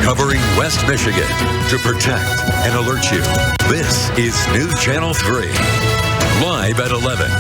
covering West Michigan to protect and alert you. This is News Channel 3, live at 11.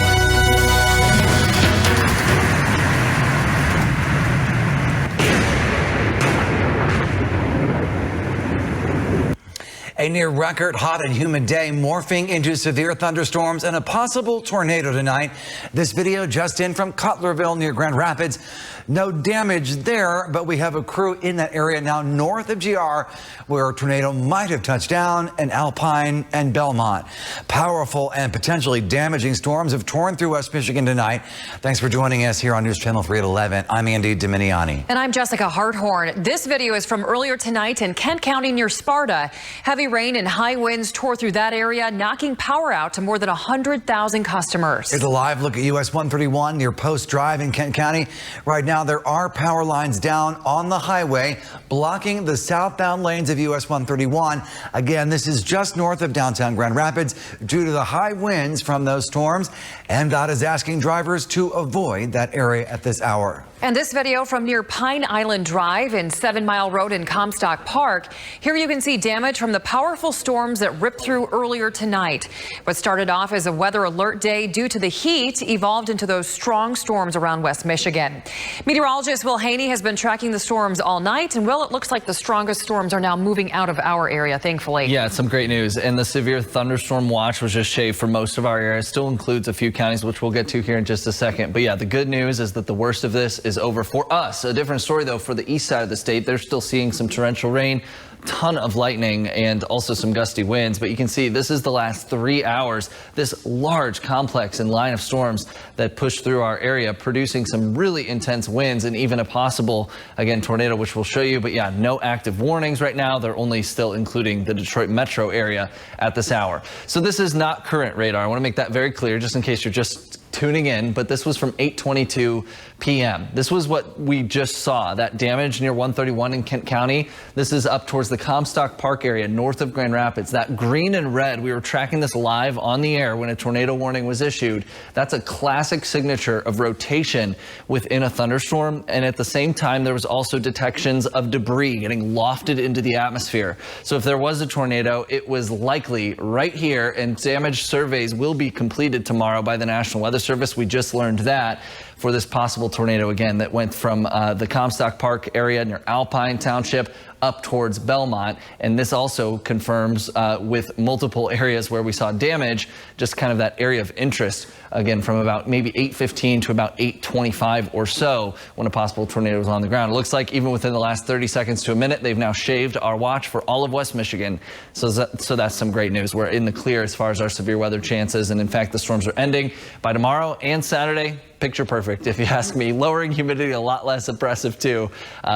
A near record hot and humid day morphing into severe thunderstorms and a possible tornado tonight. This video just in from Cutlerville near Grand Rapids. No damage there, but we have a crew in that area now north of GR where a tornado might have touched down in Alpine and Belmont. Powerful and potentially damaging storms have torn through West Michigan tonight. Thanks for joining us here on News Channel 3 at 11. I'm Andy Dominiani. And I'm Jessica Harthorn. This video is from earlier tonight in Kent County near Sparta. Heavy rain and high winds tore through that area, knocking power out to more than 100,000 customers. Here's a live look at US 131 near Post Drive in Kent County. Right now, there are power lines down on the highway, blocking the southbound lanes of US 131. Again, this is just north of downtown Grand Rapids due to the high winds from those storms. MDOT is asking drivers to avoid that area at this hour. And this video from near Pine Island Drive in 7 Mile Road in Comstock Park. Here you can see damage from the powerful storms that ripped through earlier tonight. What started off as a weather alert day due to the heat evolved into those strong storms around West Michigan. Meteorologist Will Haney has been tracking the storms all night, and Will, it looks like the strongest storms are now moving out of our area, thankfully. Yeah, it's some great news. And the severe thunderstorm watch was just shaved for most of our area. It still includes a few counties, which we'll get to here in just a second. But yeah, the good news is that the worst of this is over for us. A different story, though, for the east side of the state. They're still seeing some torrential rain, ton of lightning, and also some gusty winds. But you can see this is the last 3 hours, this large complex and line of storms that pushed through our area, producing some really intense winds and even a possible, again, tornado, which we'll show you. But yeah, no active warnings right now. They're only still including the Detroit metro area at this hour. So this is not current radar. I want to make that very clear, just in case you're just tuning in, but this was from 8:22 p.m. This was what we just saw, that damage near 131 in Kent County. This is up towards the Comstock Park area north of Grand Rapids. That green and red, we were tracking this live on the air when a tornado warning was issued. That's a classic signature of rotation within a thunderstorm. And at the same time, there was also detections of debris getting lofted into the atmosphere. So if there was a tornado, it was likely right here, and damage surveys will be completed tomorrow by the National Weather Service. We just learned that for this possible tornado, again, that went from the Comstock Park area near Alpine Township up towards Belmont. And this also confirms with multiple areas where we saw damage, just kind of that area of interest, again, from about maybe 8:15 to about 8:25 or so when a possible tornado was on the ground. It looks like even within the last 30 seconds to a minute, they've now shaved our watch for all of West Michigan. So that's some great news. We're in the clear as far as our severe weather chances. And in fact, the storms are ending by tomorrow and Saturday. Picture perfect, if you ask me. Lowering humidity, a lot less oppressive too.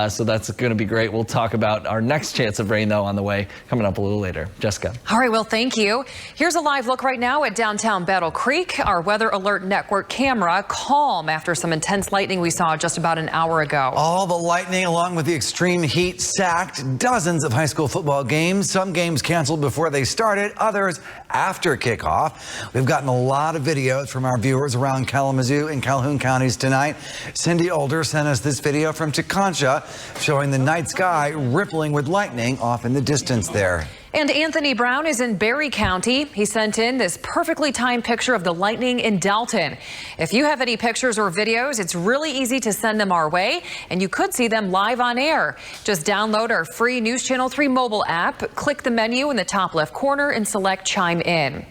So that's going to be great. We'll talk about our next chance of rain, though, on the way, coming up a little later. Jessica. All right, well, thank you. Here's a live look right now at downtown Battle Creek. Our Weather Alert Network camera calm after some intense lightning we saw just about an hour ago. All the lightning, along with the extreme heat, sacked dozens of high school football games. Some games canceled before they started, others after kickoff. We've gotten a lot of videos from our viewers around Kalamazoo and Calhoun counties tonight. Cindy Older sent us this video from Teconcha showing the night sky rippling with lightning off in the distance there. And Anthony Brown is in Berry County. He sent in this perfectly timed picture of the lightning in Dalton. If you have any pictures or videos, it's really easy to send them our way, and you could see them live on air. Just download our free News Channel 3 mobile app, click the menu in the top left corner, and select Chime In.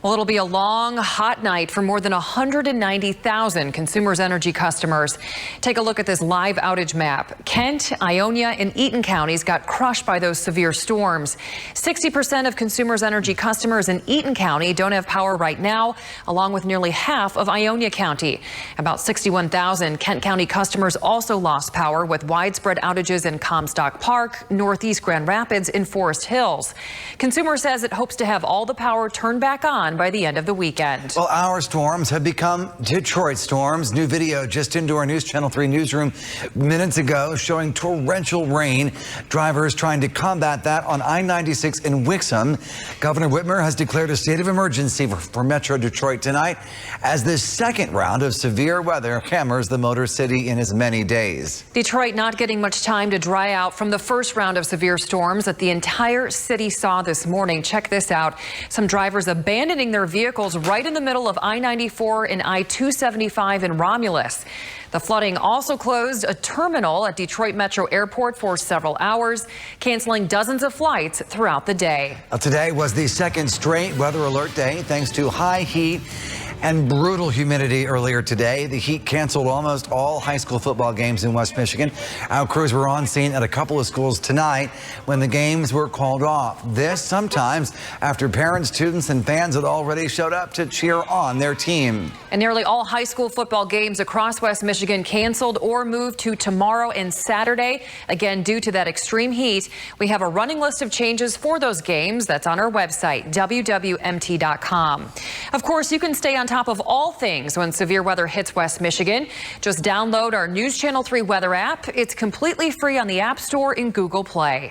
Well, it'll be a long, hot night for more than 190,000 Consumers Energy customers. Take a look at this live outage map. Kent, Ionia, and Eaton counties got crushed by those severe storms. 60% of Consumers Energy customers in Eaton County don't have power right now, along with nearly half of Ionia County. About 61,000 Kent County customers also lost power with widespread outages in Comstock Park, Northeast Grand Rapids, and Forest Hills. Consumers says it hopes to have all the power turned back on done by the end of the weekend. Well, our storms have become Detroit storms. New video just into our News Channel 3 newsroom minutes ago showing torrential rain. Drivers trying to combat that on I-96 in Wixom. Governor Whitmer has declared a state of emergency for Metro Detroit tonight as the second round of severe weather hammers the Motor City in as many days. Detroit not getting much time to dry out from the first round of severe storms that the entire city saw this morning. Check this out. Some drivers abandoning their vehicles right in the middle of I-94 and I-275 in Romulus. The flooding also closed a terminal at Detroit Metro Airport for several hours, canceling dozens of flights throughout the day. Today was the second straight weather alert day thanks to high heat and brutal humidity earlier today. The heat canceled almost all high school football games in West Michigan. Our crews were on scene at a couple of schools tonight when the games were called off. This sometimes after parents, students, and fans had already showed up to cheer on their team. And nearly all high school football games across West Michigan canceled or moved to tomorrow and Saturday. Again, due to that extreme heat, we have a running list of changes for those games. That's on our website, WWMT.com. Of course, you can stay on top of all things when severe weather hits West Michigan. Just download our News Channel 3 weather app. It's completely free on the App Store and Google Play.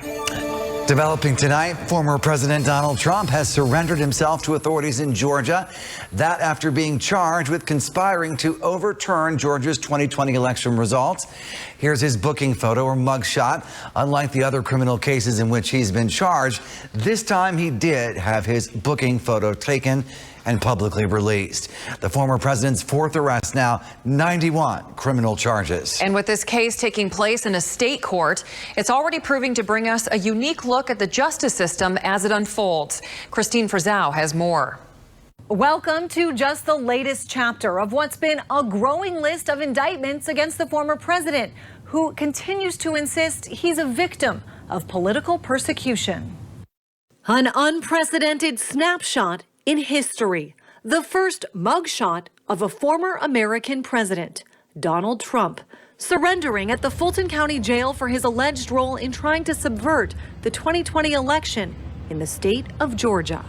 Developing tonight, former President Donald Trump has surrendered himself to authorities in Georgia. That after being charged with conspiring to overturn Georgia's 2020 election results. Here's his booking photo or mugshot. Unlike the other criminal cases in which he's been charged, this time he did have his booking photo taken and publicly released. The former president's fourth arrest now, 91 criminal charges. And with this case taking place in a state court, it's already proving to bring us a unique look at the justice system as it unfolds. Christine Frizzau has more. Welcome to just the latest chapter of what's been a growing list of indictments against the former president, who continues to insist he's a victim of political persecution. An unprecedented snapshot in history, the first mugshot of a former American president, Donald Trump, surrendering at the Fulton County Jail for his alleged role in trying to subvert the 2020 election in the state of Georgia.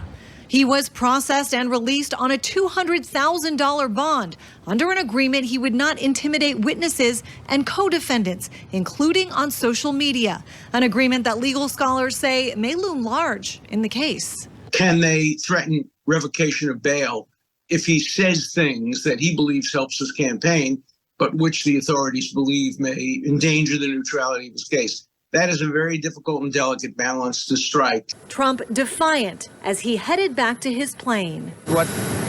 He was processed and released on a $200,000 bond under an agreement he would not intimidate witnesses and co-defendants, including on social media, an agreement that legal scholars say may loom large in the case. Can they threaten revocation of bail if he says things that he believes helps his campaign, but which the authorities believe may endanger the neutrality of his case? That is a very difficult and delicate balance to strike. Trump defiant as he headed back to his plane. What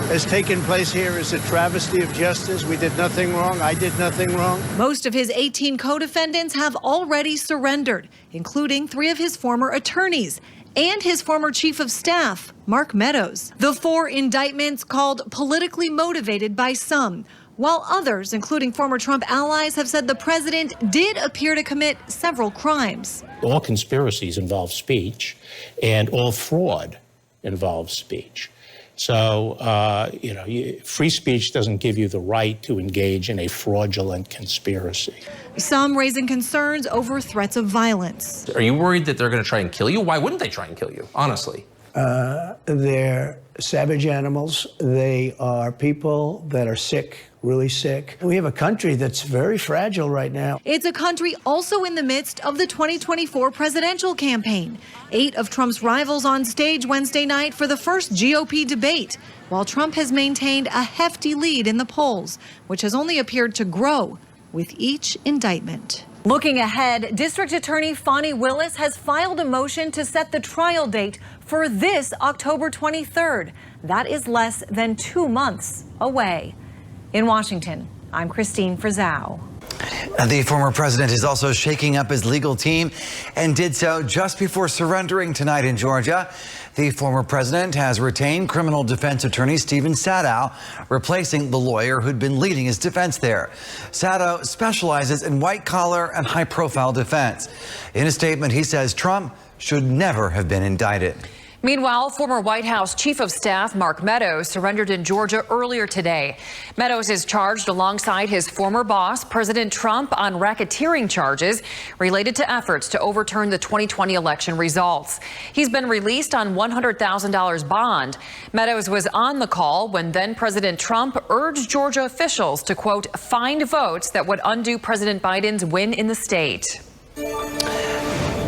has taken place here is a travesty of justice. We did nothing wrong. I did nothing wrong. Most of his 18 co-defendants have already surrendered, including 3 of his former attorneys and his former chief of staff, Mark Meadows. The 4 indictments called politically motivated by some, while others, including former Trump allies, have said the president did appear to commit several crimes. All conspiracies involve speech, and all fraud involves speech. So, free speech doesn't give you the right to engage in a fraudulent conspiracy. Some raising concerns over threats of violence. Are you worried that they're going to try and kill you? Why wouldn't they try and kill you, honestly? They're savage animals. They are people that are sick, really sick. We have a country that's very fragile right now. It's a country also in the midst of the 2024 presidential campaign. 8 of Trump's rivals on stage Wednesday night for the first GOP debate, while Trump has maintained a hefty lead in the polls, which has only appeared to grow with each indictment. Looking ahead, District Attorney Fani Willis has filed a motion to set the trial date for this October 23rd. That is less than 2 months away. In Washington, I'm Christine Frizzau. The former president is also shaking up his legal team and did so just before surrendering tonight in Georgia. The former president has retained criminal defense attorney Stephen Sadow, replacing the lawyer who'd been leading his defense there. Sadow specializes in white-collar and high-profile defense. In a statement, he says Trump should never have been indicted. Meanwhile, former White House Chief of Staff Mark Meadows surrendered in Georgia earlier today. Meadows is charged alongside his former boss, President Trump, on racketeering charges related to efforts to overturn the 2020 election results. He's been released on $100,000 bond. Meadows was on the call when then President Trump urged Georgia officials to, quote, find votes that would undo President Biden's win in the state.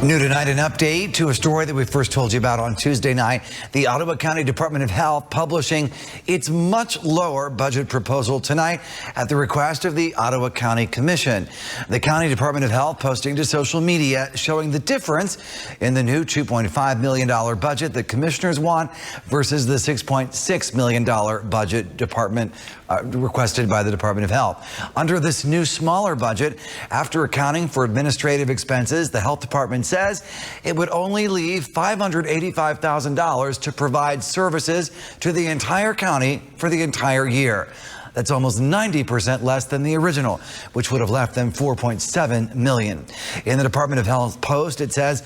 New tonight, an update to a story that we first told you about on Tuesday night. The Ottawa County Department of Health publishing its much lower budget proposal tonight at the request of the Ottawa County Commission. The County Department of Health posting to social media showing the difference in the new $2.5 million budget that commissioners want versus the $6.6 million budget department requested by the Department of Health. Under this new smaller budget, after accounting for administrative expenses, the health department says it would only leave $585,000 to provide services to the entire county for the entire year. That's almost 90% less than the original, which would have left them $4.7 million. In the Department of Health post, it says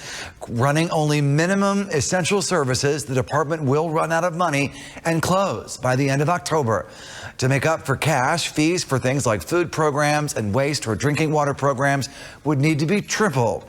running only minimum essential services, the department will run out of money and close by the end of October. To make up for cash, fees for things like food programs and waste or drinking water programs would need to be tripled.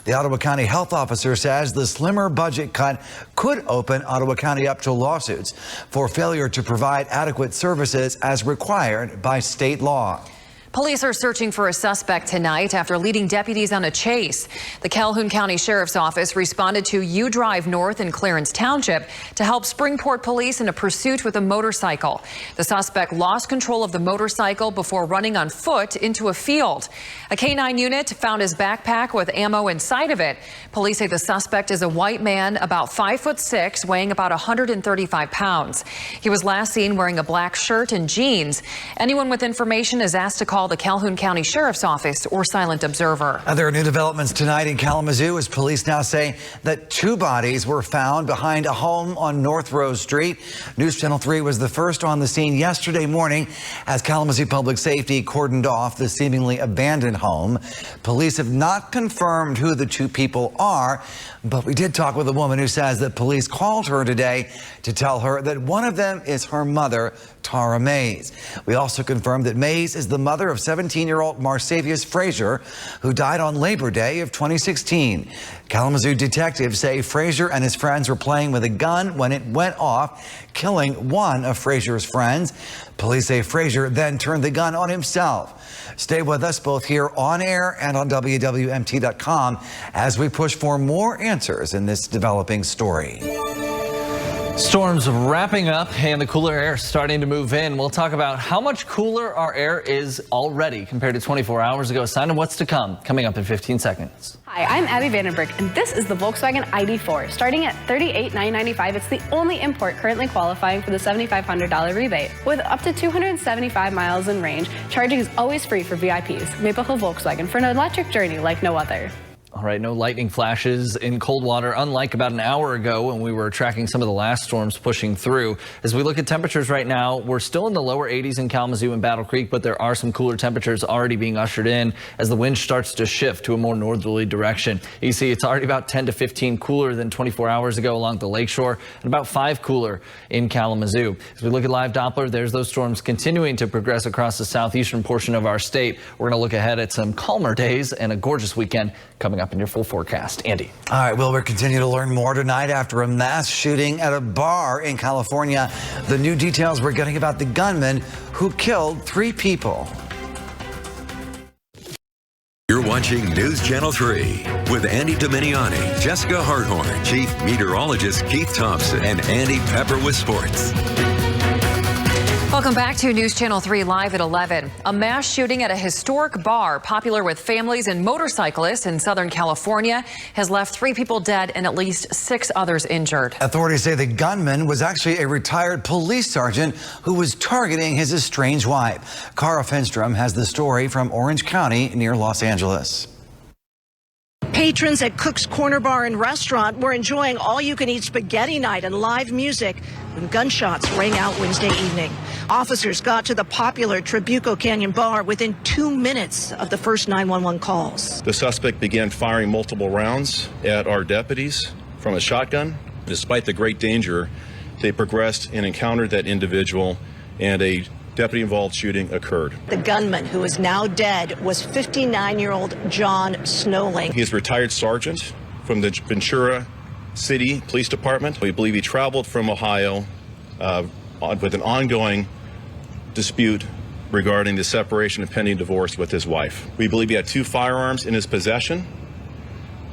The Ottawa County Health Officer says the slimmer budget cut could open Ottawa County up to lawsuits for failure to provide adequate services as required by state law. Police are searching for a suspect tonight after leading deputies on a chase. The Calhoun County Sheriff's Office responded to U Drive North in Clarence Township to help Springport police in a pursuit with a motorcycle. The suspect lost control of the motorcycle before running on foot into a field. A K-9 unit found his backpack with ammo inside of it. Police say the suspect is a white man about 5'6", weighing about 135 pounds. He was last seen wearing a black shirt and jeans. Anyone with information is asked to call the Calhoun County Sheriff's Office or Silent Observer. There are new developments tonight in Kalamazoo as police now say that 2 bodies were found behind a home on North Rose Street. News Channel 3 was the first on the scene yesterday morning as Kalamazoo Public Safety cordoned off the seemingly abandoned home. Police have not confirmed who the 2 people are, but we did talk with a woman who says that police called her today to tell her that one of them is her mother, Tara Mays. We also confirmed that Mays is the mother of 17-year-old Marsavius Frazier, who died on Labor Day of 2016. Kalamazoo detectives say Frazier and his friends were playing with a gun when it went off, killing one of Frazier's friends. Police say Frazier then turned the gun on himself. Stay with us both here on air and on WWMT.com as we push for more answers in this developing story. Storms wrapping up and the cooler air starting to move in. We'll talk about how much cooler our air is already compared to 24 hours ago. Sign of what's to come coming up in 15 seconds. Hi, I'm Abby Vandenberg, and this is the Volkswagen ID4. Starting at $38,995, it's the only import currently qualifying for the $7,500 rebate. With up to 275 miles in range, charging is always free for VIPs. Maple Hill Volkswagen for an electric journey like no other. All right, no lightning flashes in Coldwater, unlike about an hour ago when we were tracking some of the last storms pushing through. As we look at temperatures right now, we're still in the lower 80s in Kalamazoo and Battle Creek, but there are some cooler temperatures already being ushered in as the wind starts to shift to a more northerly direction. You see it's already about 10 to 15 cooler than 24 hours ago along the lakeshore and about 5 cooler in Kalamazoo. As we look at live Doppler, there's those storms continuing to progress across the southeastern portion of our state. We're going to look ahead at some calmer days and a gorgeous weekend coming up in your full forecast. Andy. All right, well, we're continuing to learn more tonight after a mass shooting at a bar in California. The new details we're getting about the gunman who killed 3 people. You're watching News Channel 3 with Andy Dominiani, Jessica Harthorn, Chief Meteorologist Keith Thompson, and Andy Pepper with sports. Welcome back to News Channel 3 live at 11. A mass shooting at a historic bar popular with families and motorcyclists in Southern California has left 3 people dead and at least 6 others injured. Authorities say the gunman was actually a retired police sergeant who was targeting his estranged wife. Cara Finstrom has the story from Orange County near Los Angeles. Patrons at Cook's Corner Bar and Restaurant were enjoying all-you-can-eat spaghetti night and live music when gunshots rang out Wednesday evening. Officers got to the popular Trabuco Canyon Bar within 2 minutes of the first 911 calls. The suspect began firing multiple rounds at our deputies from a shotgun Despite the great danger, they progressed and encountered that individual, and a deputy-involved shooting occurred. The gunman, who is now dead, was 59-year-old John Snowling. He is a retired sergeant from the Ventura City Police Department. We believe he traveled from Ohio with an ongoing dispute regarding the separation and pending divorce with his wife. We believe he had 2 firearms in his possession.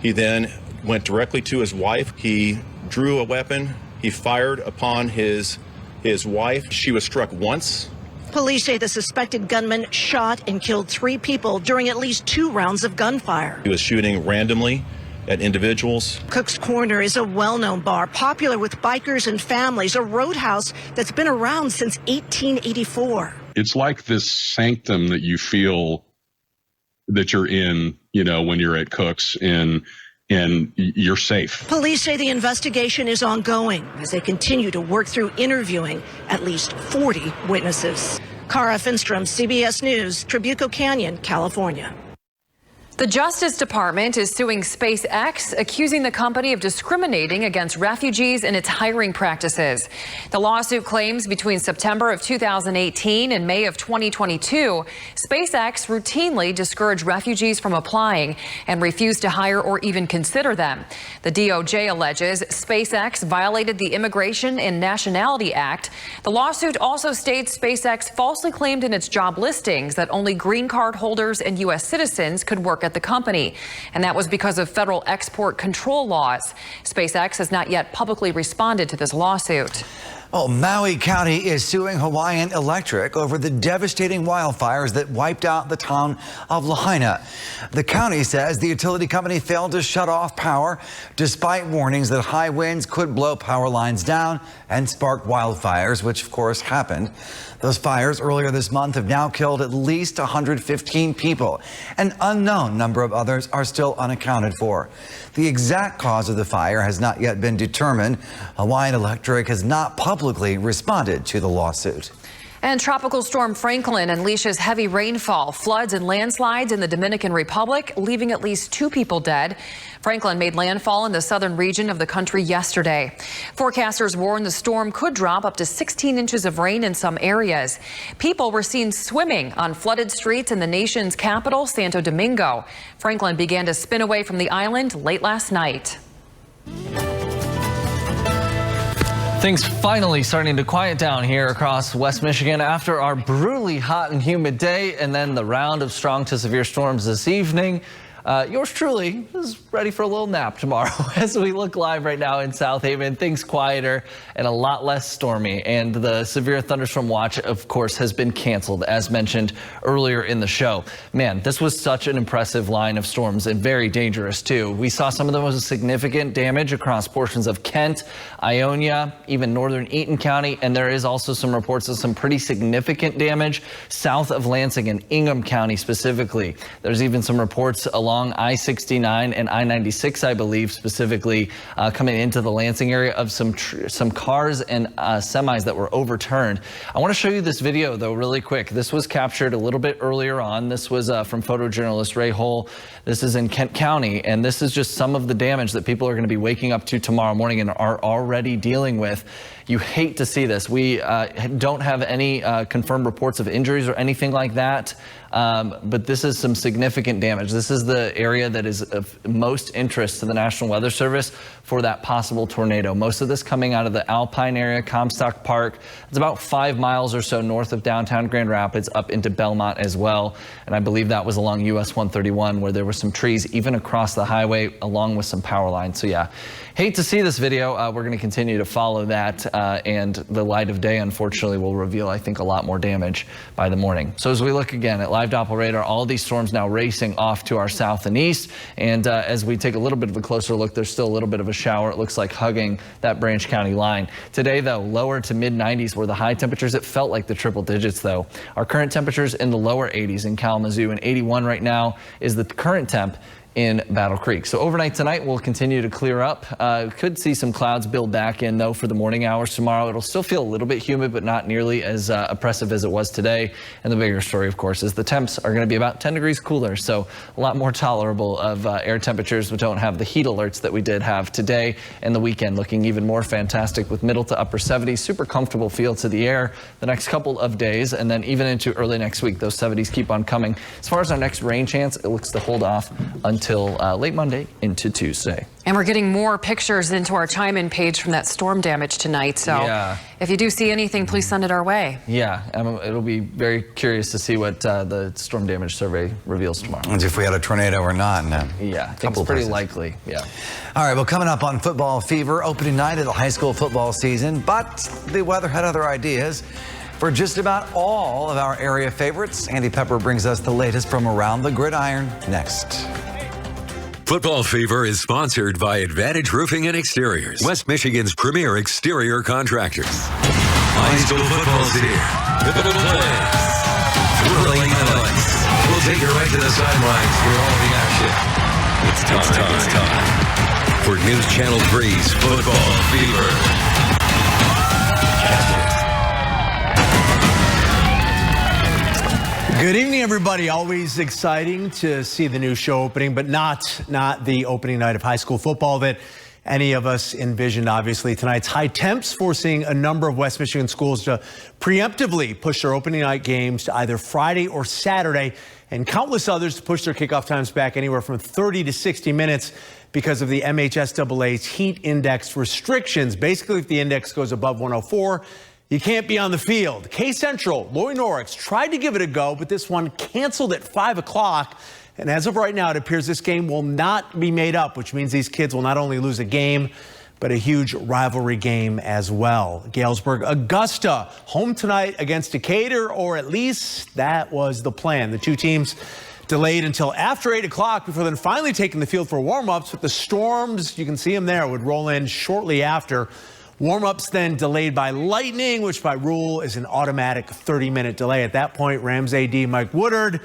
He then went directly to his wife. He drew a weapon. He fired upon his wife. She was struck once. Police say the suspected gunman shot and killed 3 people during at least 2 rounds of gunfire. He was shooting randomly at individuals. Cook's Corner is a well-known bar, popular with bikers and families, a roadhouse that's been around since 1884. It's like this sanctum that you feel that you're in, you know, when you're at Cook's, and you're safe. Police say the investigation is ongoing as they continue to work through interviewing at least 40 witnesses. Cara Finstrom, CBS News, Trabuco Canyon, California. The Justice Department is suing SpaceX, accusing the company of discriminating against refugees in its hiring practices. The lawsuit claims between September of 2018 and May of 2022, SpaceX routinely discouraged refugees from applying and refused to hire or even consider them. The DOJ alleges SpaceX violated the Immigration and Nationality Act. The lawsuit also states SpaceX falsely claimed in its job listings that only green card holders and U.S. citizens could work at the company, and that was because of federal export control laws. SpaceX has not yet publicly responded to this lawsuit. Well, Maui County is suing Hawaiian Electric over the devastating wildfires that wiped out the town of Lahaina. The county says the utility company failed to shut off power despite warnings that high winds could blow power lines down and spark wildfires, which of course happened. Those fires earlier this month have now killed at least 115 people. An unknown number of others are still unaccounted for. The exact cause of the fire has not yet been determined. Hawaiian Electric has not publicly responded to the lawsuit. And Tropical Storm Franklin unleashes heavy rainfall, floods and landslides in the Dominican Republic, leaving at least 2 people dead. Franklin made landfall in the southern region of the country yesterday. Forecasters warn the storm could drop up to 16 inches of rain in some areas. People were seen swimming on flooded streets in the nation's capital, Santo Domingo. Franklin began to spin away from the island late last night. Things finally starting to quiet down here across West Michigan after our brutally hot and humid day and then the round of strong to severe storms this evening. Yours truly is ready for a little nap tomorrow as we look live right now in South Haven. Things quieter and a lot less stormy, and the severe thunderstorm watch, of course, has been canceled, as mentioned earlier in the show. Man, this was such an impressive line of storms and very dangerous too. We saw some of the most significant damage across portions of Kent, Ionia, even northern Eaton County, and there is also some reports of some pretty significant damage south of Lansing and Ingham County specifically. There's even some reports along I-69 and I-96, I believe, specifically coming into the Lansing area of some cars and semis that were overturned. I want to show you this video, though, really quick. This was captured a little bit earlier on. This was from photojournalist Ray Hull. This is in Kent County, and this is just some of the damage that people are going to be waking up to tomorrow morning and are already dealing with. You hate to see this. We don't have any confirmed reports of injuries or anything like that, but this is some significant damage. This is the area that is of most interest to the National Weather Service for that possible tornado. Most of this coming out of the Alpine area, Comstock Park. It's about 5 miles or so north of downtown Grand Rapids up into Belmont as well. And I believe that was along US 131 where there were some trees even across the highway along with some power lines. So yeah, hate to see this video. We're going to continue to follow that and the light of day, unfortunately, will reveal, I think, a lot more damage by the morning. So as we look again at live Doppler radar, all these storms now racing off to our south and east. And as we take a little bit of a closer look, there's still a little bit of a shower. It looks like hugging that Branch County line. Today, though, lower to mid 90s were the high temperatures. It felt like the triple digits, though. Our current temperatures in the lower 80s in Kalamazoo, and 81 right now is the current temp in Battle Creek. So overnight tonight, we'll continue to clear up. Could see some clouds build back in, though, for the morning hours tomorrow. It'll still feel a little bit humid, but not nearly as oppressive as it was today. And the bigger story, of course, is the temps are going to be about 10 degrees cooler, so a lot more tolerable of air temperatures. We don't have the heat alerts that we did have today, and the weekend looking even more fantastic with middle to upper 70s. Super comfortable feel to the air the next couple of days, and then even into early next week, those 70s keep on coming. As far as our next rain chance, it looks to hold off until late Monday into Tuesday. And we're getting more pictures into our chime-in page from that storm damage tonight. So if you do see anything, please send it our way. Yeah, it'll be very curious to see what the storm damage survey reveals tomorrow. And if we had a tornado or not. Yeah, I think it's pretty likely. Yeah. All right, well, coming up on Football Fever, opening night of the high school football season, but the weather had other ideas. For just about all of our area favorites, Andy Pepper brings us the latest from around the gridiron next. Football Fever is sponsored by Advantage Roofing and Exteriors, West Michigan's premier exterior contractors. High school football's here. Pivotal plays. Thrilling highlights. We'll take you right to the sidelines for all the action. It's time for News Channel 3's Football Fever. Good evening, everybody. Always exciting to see the new show opening, but not the opening night of high school football that any of us envisioned. Obviously, tonight's high temps forcing a number of West Michigan schools to preemptively push their opening night games to either Friday or Saturday, and countless others to push their kickoff times back anywhere from 30 to 60 minutes because of the MHSAA's heat index restrictions. Basically, if the index goes above 104, you can't be on the field. K-Central, Loy Norix tried to give it a go, but this one canceled at 5 o'clock. And as of right now, it appears this game will not be made up, which means these kids will not only lose a game, but a huge rivalry game as well. Galesburg Augusta, home tonight against Decatur, or at least that was the plan. The two teams delayed until after 8 o'clock before then finally taking the field for warm-ups, but the storms, you can see them there, would roll in shortly after. Warm-ups then delayed by lightning, which by rule is an automatic 30-minute delay. At that point, Rams AD Mike Woodard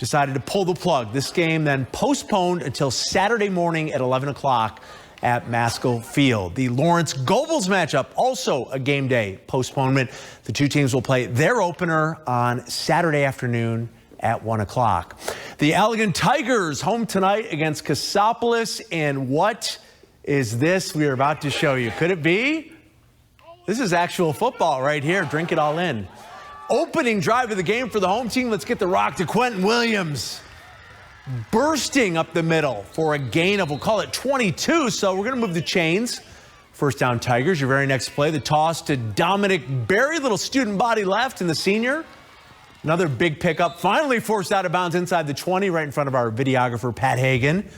decided to pull the plug. This game then postponed until Saturday morning at 11 o'clock at Maskell Field. The Lawrence Gobles matchup, also a game day postponement. The two teams will play their opener on Saturday afternoon at 1 o'clock. The Allegan Tigers home tonight against Cassopolis, and what is this we are about to show you? Could it be? This is actual football right here. Drink it all in. Opening drive of the game for the home team. Let's get the rock to Quentin Williams. Bursting up the middle for a gain of, we'll call it 22. So we're going to move the chains. First down Tigers. Your very next play, the toss to Dominic Berry. Little student body left in the senior. Another big pickup. Finally forced out of bounds inside the 20 right in front of our videographer, Pat Hagan.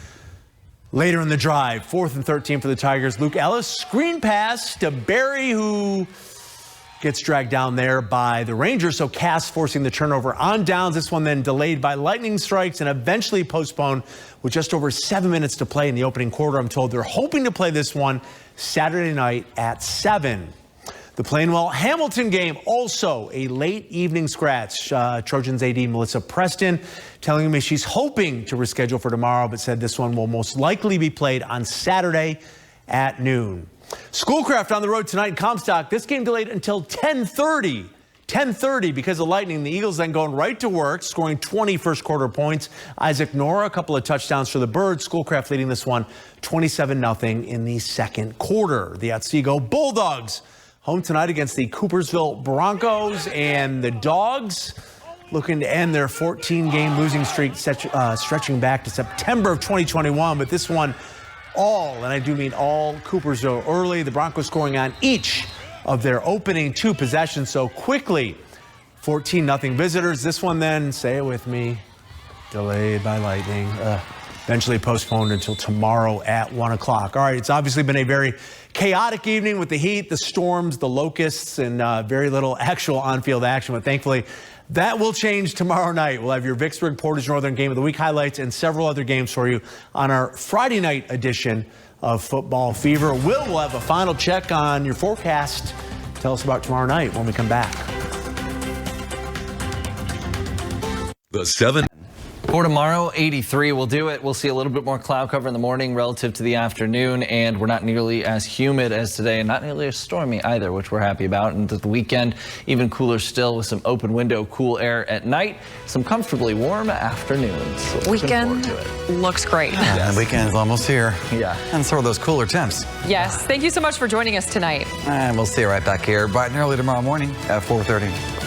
Later in the drive, 4th and 13 for the Tigers. Luke Ellis, screen pass to Berry, who gets dragged down there by the Rangers. So Cass forcing the turnover on downs. This one then delayed by lightning strikes and eventually postponed with just over 7 minutes to play in the opening quarter. I'm told they're hoping to play this one Saturday night at 7. The Plainwell Hamilton game, also a late evening scratch. Trojans AD Melissa Preston telling me she's hoping to reschedule for tomorrow, but said this one will most likely be played on Saturday at noon. Schoolcraft on the road tonight in Comstock. This game delayed until 10:30. 10:30 because of lightning. The Eagles then going right to work, scoring 20 first quarter points. Isaac Nora, a couple of touchdowns for the Birds. Schoolcraft leading this one 27-0 in the second quarter. The Otsego Bulldogs home tonight against the Coopersville Broncos, and the Dogs looking to end their 14-game losing streak, stretching back to September of 2021. But this one, and I do mean all, Coopersville early. The Broncos scoring on each of their opening 2 possessions so quickly. 14-0 visitors. This one then, say it with me, delayed by lightning. Eventually postponed until tomorrow at 1 o'clock. All right, it's obviously been a very chaotic evening with the heat, the storms, the locusts, and very little actual on-field action. But thankfully, that will change tomorrow night. We'll have your Vicksburg Portage Northern Game of the Week highlights and several other games for you on our Friday night edition of Football Fever. Will have a final check on your forecast. Tell us about tomorrow night when we come back. The 7. For tomorrow, 83 will do it. We'll see a little bit more cloud cover in the morning relative to the afternoon, and we're not nearly as humid as today and not nearly as stormy either, which we're happy about. And the weekend, even cooler still with some open window, cool air at night, some comfortably warm afternoons. So weekend looks great. Yeah, the weekend's almost here. Yeah. And so are those cooler temps. Yes. Thank you so much for joining us tonight. And we'll see you right back here bright and early tomorrow morning at 4:30.